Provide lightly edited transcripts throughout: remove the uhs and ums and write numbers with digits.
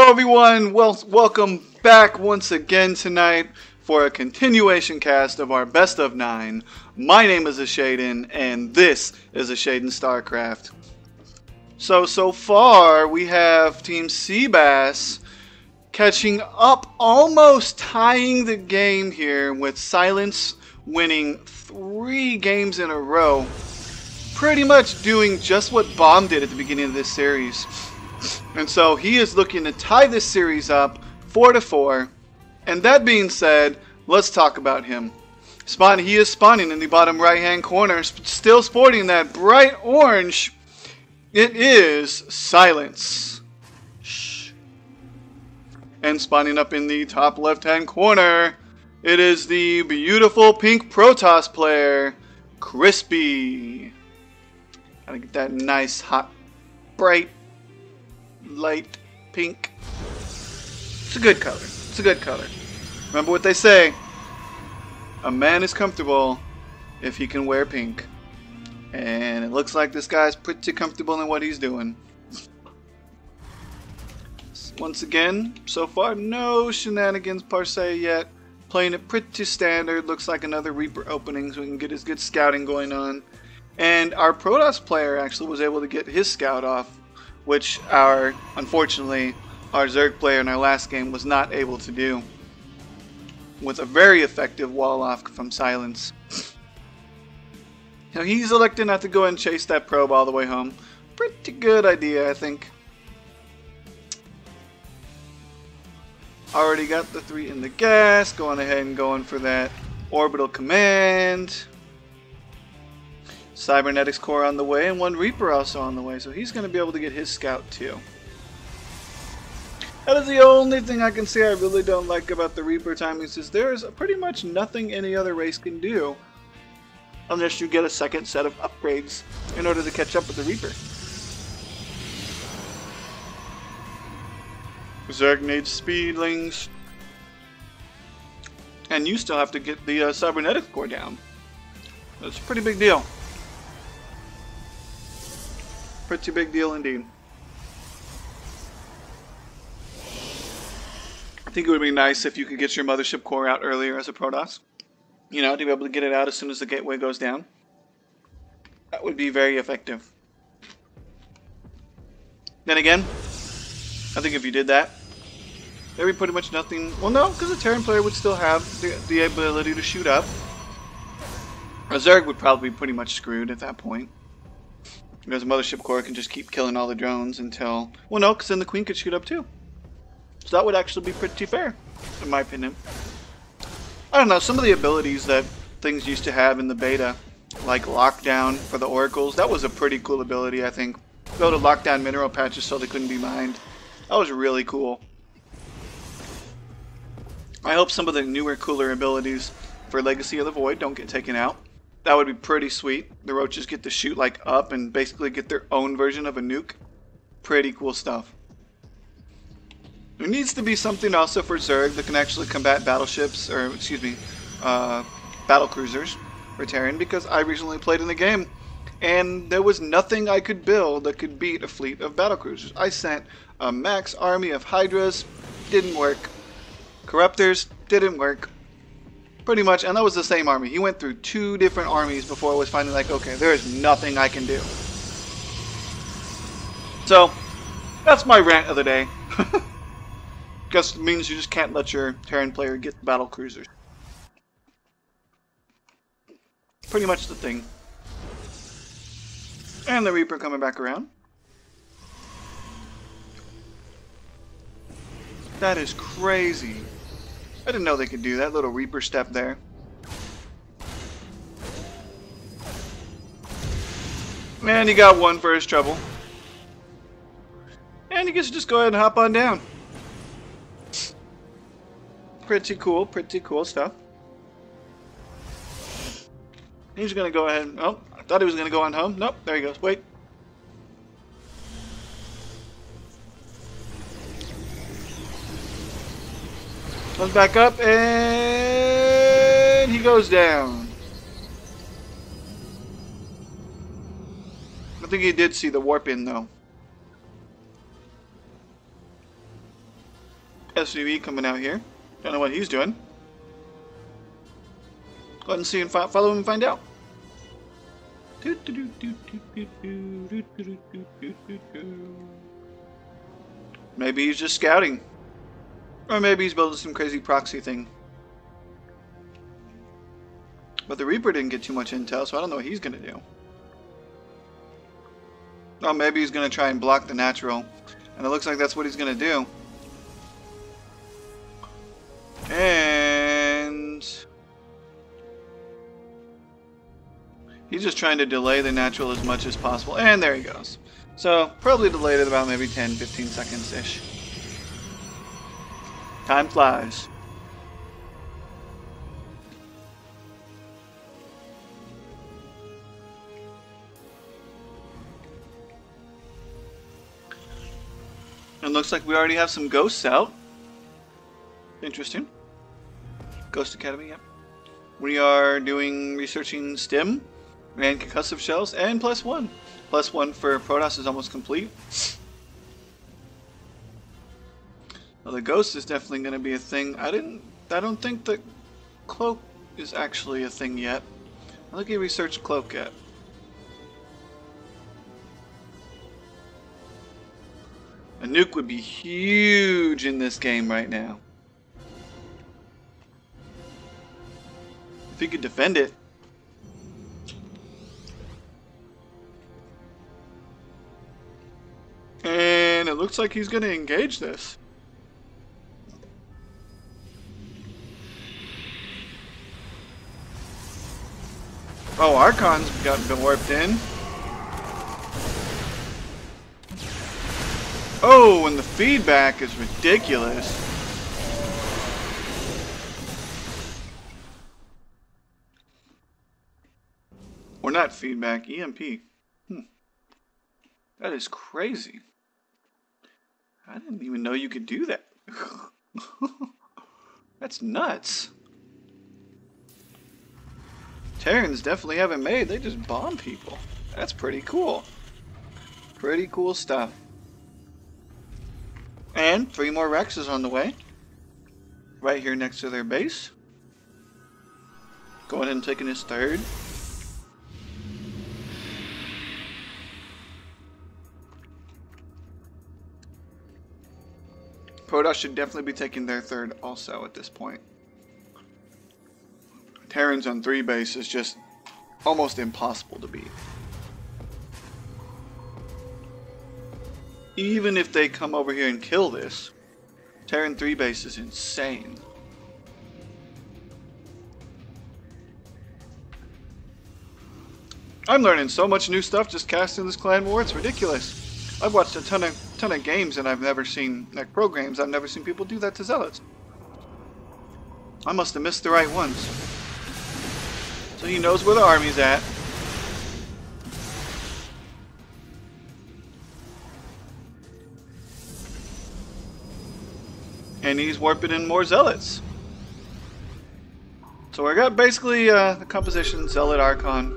Hello everyone, welcome back once again tonight for a continuation cast of our Best of 9. My name is Ashaden and this is Ashaden StarCraft. So far we have Team CBAS catching up, almost tying the game here with Silence winning 3 games in a row. Pretty much doing just what Bomb did at the beginning of this series. And so he is looking to tie this series up 4-4. And that being said, let's talk about him. He is spawning in the bottom right hand corner, still sporting that bright orange. It is Silence. Shh. And spawning up in the top left hand corner, it is the beautiful pink Protoss player, Krispee. Gotta get that nice, hot, bright, light pink. It's a good color. It's a good color. Remember what they say. A man is comfortable if he can wear pink. And it looks like this guy's pretty comfortable in what he's doing. Once again, so far, no shenanigans per se yet. Playing it pretty standard. Looks like another Reaper opening so we can get his good scouting going on. And our Protoss player actually was able to get his scout off, which unfortunately, our Zerg player in our last game was not able to do, with a very effective wall off from Silence. Now he's elected not to go and chase that probe all the way home. Pretty good idea, I think. Already got the 3 in the gas, going ahead and going for that orbital command. Cybernetics core on the way, and 1 Reaper also on the way, so he's going to be able to get his scout too. That is the only thing I can say I really don't like about the Reaper timings, is there is pretty much nothing any other race can do unless you get a second set of upgrades in order to catch up with the Reaper. Zerg needs speedlings, and you still have to get the Cybernetics core down. That's a pretty big deal. Pretty big deal indeed. I think it would be nice if you could get your mothership core out earlier as a Protoss. You know, to be able to get it out as soon as the gateway goes down. That would be very effective. Then again, I think if you did that, there'd be pretty much nothing. Well, no, because a Terran player would still have the ability to shoot up. A Zerg would probably be pretty much screwed at that point. Because the mothership core can just keep killing all the drones until... Well, no, because then the queen could shoot up too. So that would actually be pretty fair, in my opinion. I don't know, some of the abilities that things used to have in the beta, like lockdown for the oracles, that was a pretty cool ability, I think. Be able to lock down mineral patches so they couldn't be mined. That was really cool. I hope some of the newer, cooler abilities for Legacy of the Void don't get taken out. That would be pretty sweet. The roaches get to shoot like up and basically get their own version of a nuke. Pretty cool stuff. There needs to be something also for Zerg that can actually combat battleships, or excuse me, battle cruisers for Terran, because I recently played in the game and there was nothing I could build that could beat a fleet of battle cruisers. I sent a max army of Hydras, didn't work. Corruptors, didn't work. Pretty much, and that was the same army. He went through 2 different armies before it was finally like, okay, there is nothing I can do. So, that's my rant of the day. Guess it means you just can't let your Terran player get the battle cruisers. Pretty much the thing. And the Reaper coming back around. That is crazy. I didn't know they could do that little Reaper step there. Man, he got 1 for his trouble. And he gets to just go ahead and hop on down. Pretty cool stuff. He's gonna go ahead and, oh, I thought he was gonna go on home. Nope, there he goes. Wait. Comes back up and he goes down. I think he did see the warp in though. SUV coming out here. Don't know what he's doing. Go ahead and see and follow him and find out. Maybe he's just scouting. Or maybe he's building some crazy proxy thing. But the Reaper didn't get too much intel, so I don't know what he's going to do. Oh, maybe he's going to try and block the natural. And it looks like that's what he's going to do. And he's just trying to delay the natural as much as possible. And there he goes. So, probably delayed it about maybe 10-15 seconds-ish. Time flies. And looks like we already have some ghosts out. Interesting. Ghost Academy, yep. We are researching STEM and concussive shells and +1. +1 for Protoss is almost complete. Well, the ghost is definitely going to be a thing. I don't think the cloak is actually a thing yet. I think he researched cloak yet. A nuke would be huge in this game right now. If he could defend it. And it looks like he's going to engage this. Oh, Archon's been warped in. Oh, and the feedback is ridiculous. Or not feedback, EMP. That is crazy. I didn't even know you could do that. That's nuts. Terrans definitely haven't made. They just bomb people. That's pretty cool. Pretty cool stuff. And 3 more Rexes on the way. Right here next to their base. Going and taking his 3rd. Protoss should definitely be taking their 3rd also at this point. Terrans on 3 base is just almost impossible to beat. Even if they come over here and kill this, Terran 3 base is insane. I'm learning so much new stuff just casting this clan war, it's ridiculous. I've watched a ton of games and I've never seen, like pro games, I've never seen people do that to Zealots. I must have missed the right ones. So he knows where the army's at. And he's warping in more Zealots. So I got basically the composition Zealot Archon.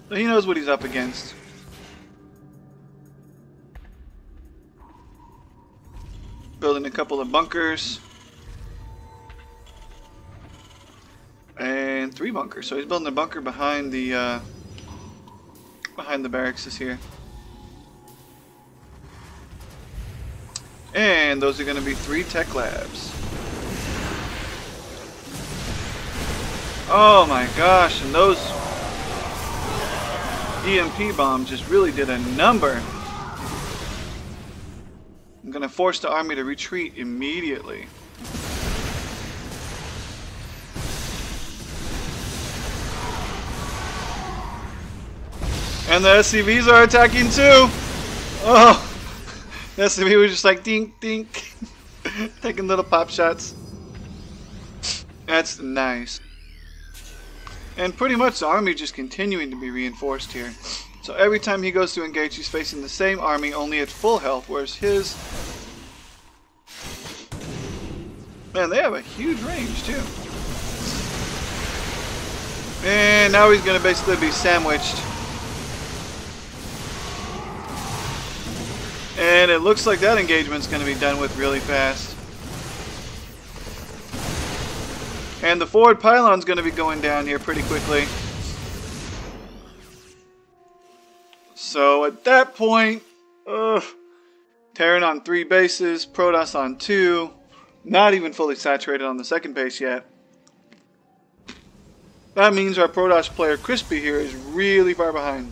So he knows what he's up against. Building a couple of bunkers. And 3 bunkers. So he's building a bunker behind the barracks here. And those are going to be 3 tech labs. Oh my gosh, and those EMP bombs just really did a number. I'm going to force the army to retreat immediately. And the SCVs are attacking too! Oh! The SCV was just like dink dink. Taking little pop shots. That's nice. And pretty much the army just continuing to be reinforced here. So every time he goes to engage, he's facing the same army, only at full health, whereas his... Man, they have a huge range too. And now he's going to basically be sandwiched. And it looks like that engagement's going to be done with really fast. And the forward pylon's going to be going down here pretty quickly. So at that point, Terran on 3 bases, Protoss on 2. Not even fully saturated on the second base yet. That means our Protoss player Krispee here is really far behind.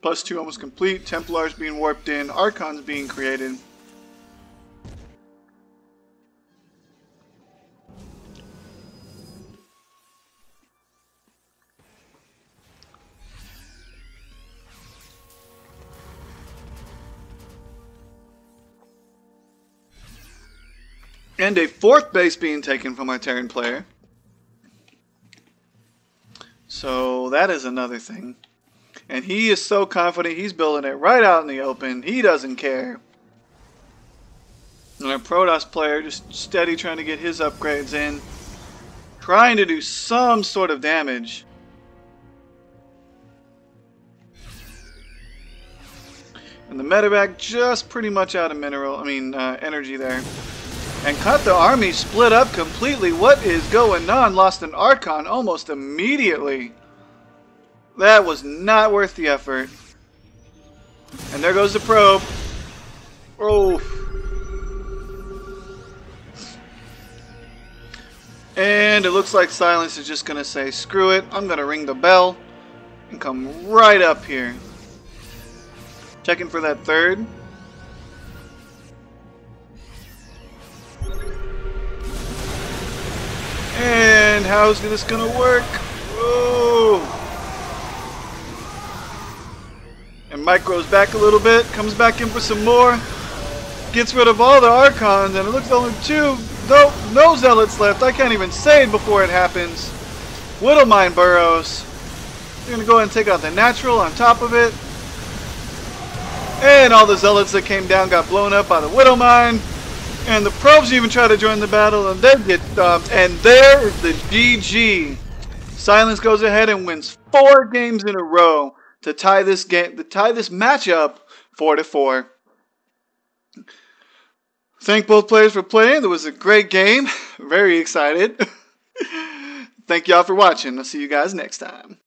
+2 almost complete. Templars being warped in. Archons being created. And a 4th base being taken from our Terran player. So that is another thing. And he is so confident, he's building it right out in the open. He doesn't care. And our Protoss player just steady trying to get his upgrades in. Trying to do some sort of damage. And the medevac just pretty much out of energy there. And cut the army split up completely. What is going on? Lost an Archon almost immediately. That was not worth the effort. And there goes the probe. Oh. And it looks like Silence is just going to say, screw it. I'm going to ring the bell and come right up here. Checking for that 3rd. And how's this gonna work? Whoa! And Mike grows back a little bit, comes back in for some more, gets rid of all the Archons, and it looks like only 2, no Zealots left. I can't even say it before it happens. Widowmine burrows. They're gonna go ahead and take out the natural on top of it. And all the Zealots that came down got blown up by the Widowmine. And the probes even try to join the battle, and they get stopped. And there is the GG. Silence goes ahead and wins 4 games in a row to tie this matchup 4-4. Thank both players for playing. It was a great game. Very excited. Thank y'all for watching. I'll see you guys next time.